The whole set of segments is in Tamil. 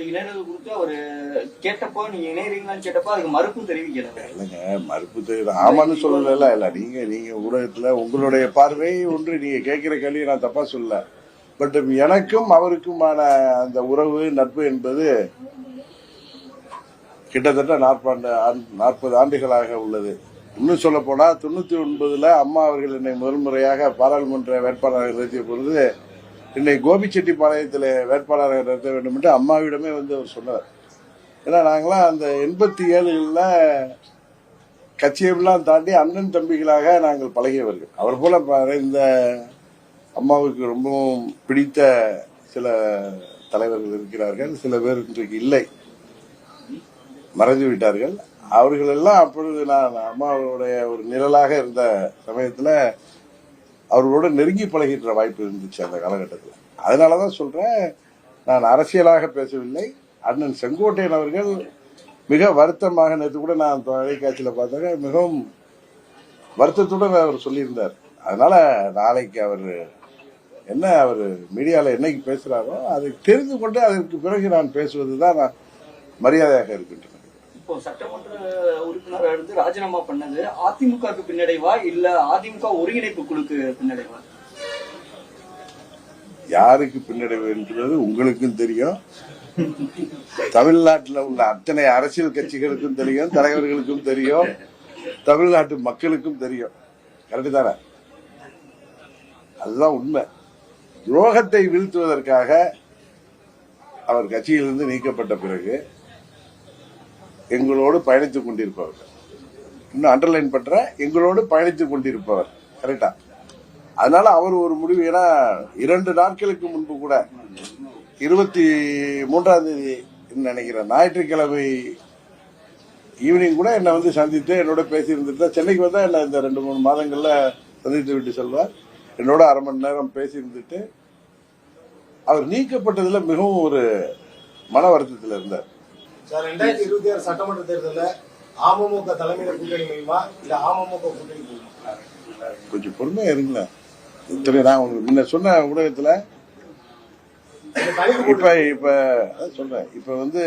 இணைறது கொடுத்து அவரு கேட்டப்போ நீங்க இணைறீங்களான்னு கேட்டப்போ அதுக்கு மறுப்பும் தெரிவிக்கல. இல்லைங்க, மறுப்பு தெரியுது, ஆமான்னு சொல்லல. இல்ல நீங்க ஊடகத்துல உங்களுடைய பார்வை ஒன்று, நீங்க கேட்கிற கேள்வி நான் தப்பா சொல்லல. பட் எனக்கும் அவருக்குமான அந்த உறவு நட்பு என்பது கிட்டத்தட்ட 40 ஆண்டுகளாக உள்ளது. இன்னும் சொல்ல போனா 99 அம்மா அவர்கள் என்னை முதல் முறையாக பாராளுமன்ற வேட்பாளராக நிறுத்திய பொழுது என்னை கோபிச்செட்டிப்பாளையத்தில் வேட்பாளராக நிறுத்த வேண்டும் என்று அம்மாவிடமே வந்து அவர் சொன்னார். ஏன்னா நாங்களாம் அந்த 87களில் கட்சியெல்லாம் தாண்டி அண்ணன் தம்பிகளாக நாங்கள் பழகியவர்கள். அவர் போல இந்த அம்மாவுக்கு ரொம்பவும் பிடித்த சில தலைவர்கள் இருக்கிறார்கள், சில பேர் இன்றைக்கு இல்லை, மறைந்து விட்டார்கள். அவர்கள் எல்லாம் அப்பொழுது நான் அம்மாவுடைய ஒரு நிழலாக இருந்த சமயத்துல அவர்களோட நெருங்கி பழகின்ற வாய்ப்பு இருந்துச்சு அந்த காலகட்டத்தில். அதனாலதான் சொல்றேன், நான் அரசியலாக பேசவில்லை. அண்ணன் செங்கோட்டையன் அவர்கள் மிக வருத்தமாக, நேற்று கூட நான் தொலைக்காட்சியில பார்த்தாங்க, மிகவும் வருத்தத்துடன் அவர் சொல்லியிருந்தார். அதனால நாளைக்கு அவர் மீடியால என்னைக்கு பேசுறாரோ அதை தெரிந்து கொண்டு அதற்கு பிறகு நான் பேசுவதுதான் மரியாதையாக இருக்கின்றன. இப்போ சட்டமன்ற உறுப்பினர் இருந்து ராஜினாமா பண்ணது அதிமுகவுக்கு பின்னடைவா இல்ல அதிமுக ஒருங்கிணைப்பு குழுக்கு பின்னடைவா? யாருக்கு பின்னடைவு என்பது உங்களுக்கும் தெரியும், தமிழ்நாட்டில் உள்ள அத்தனை அரசியல் கட்சிகளுக்கும் தெரியும், தலைவர்களுக்கும் தெரியும், தமிழ்நாட்டு மக்களுக்கும் தெரியும். கரெக்டு தானே? அதுதான் உண்மை. துரோகத்தை வீழ்த்துவதற்காக அவர் கட்சியிலிருந்து நீக்கப்பட்ட பிறகு எங்களோடு பயணித்துக் கொண்டிருப்பவர்கள், இன்னும் அண்டர்லைன் பண்ற, எங்களோடு பயணித்துக் கொண்டிருப்பவர். கரெக்டா? அதனால அவர் ஒரு முடிவு. ஏன்னா 2 நாட்களுக்கு முன்பு கூட 23ஆம் தேதி நினைக்கிறேன் ஞாயிற்றுக்கிழமை ஈவினிங் கூட என்னை வந்து சந்தித்து என்னோட பேசி இருந்துட்டு சென்னைக்கு வந்தா என்ன இந்த 2-3 மாதங்கள்ல சந்தித்து விட்டு செல்வார். என்னோட அரை மணி நேரம் பேசி இருந்துட்டு அவர் நீக்கப்பட்டதுல மிகவும் ஒரு மன வருத்தத்தில் இருந்தார். 2026 சட்டமன்ற தேர்தலில் அமமுக தலைமையில கூட்டணி முடியுமா இல்ல அமமுக கூட்டணி முடியுமா? கொஞ்சம் பொறுமையா இருங்களேன். நான் உங்களுக்கு முன்ன சொன்ன ஊடகத்துல இப்ப சொல்றேன், இப்ப வந்து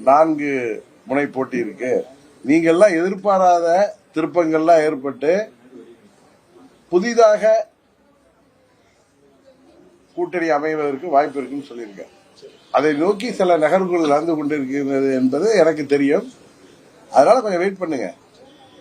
4 முனை போட்டி இருக்கு. நீங்க எல்லாம் எதிர்பாராத திருப்பங்கள்லாம் ஏற்பட்டு புதிதாக கூட்டணி அமைவதற்கு வாய்ப்பு இருக்குன்னு சொல்லியிருக்கேன். அதை நோக்கி சில நகர்வுகள் நடந்து கொண்டிருக்கிறது என்பது எனக்கு தெரியும். அதனால கொஞ்சம் வெயிட் பண்ணுங்க.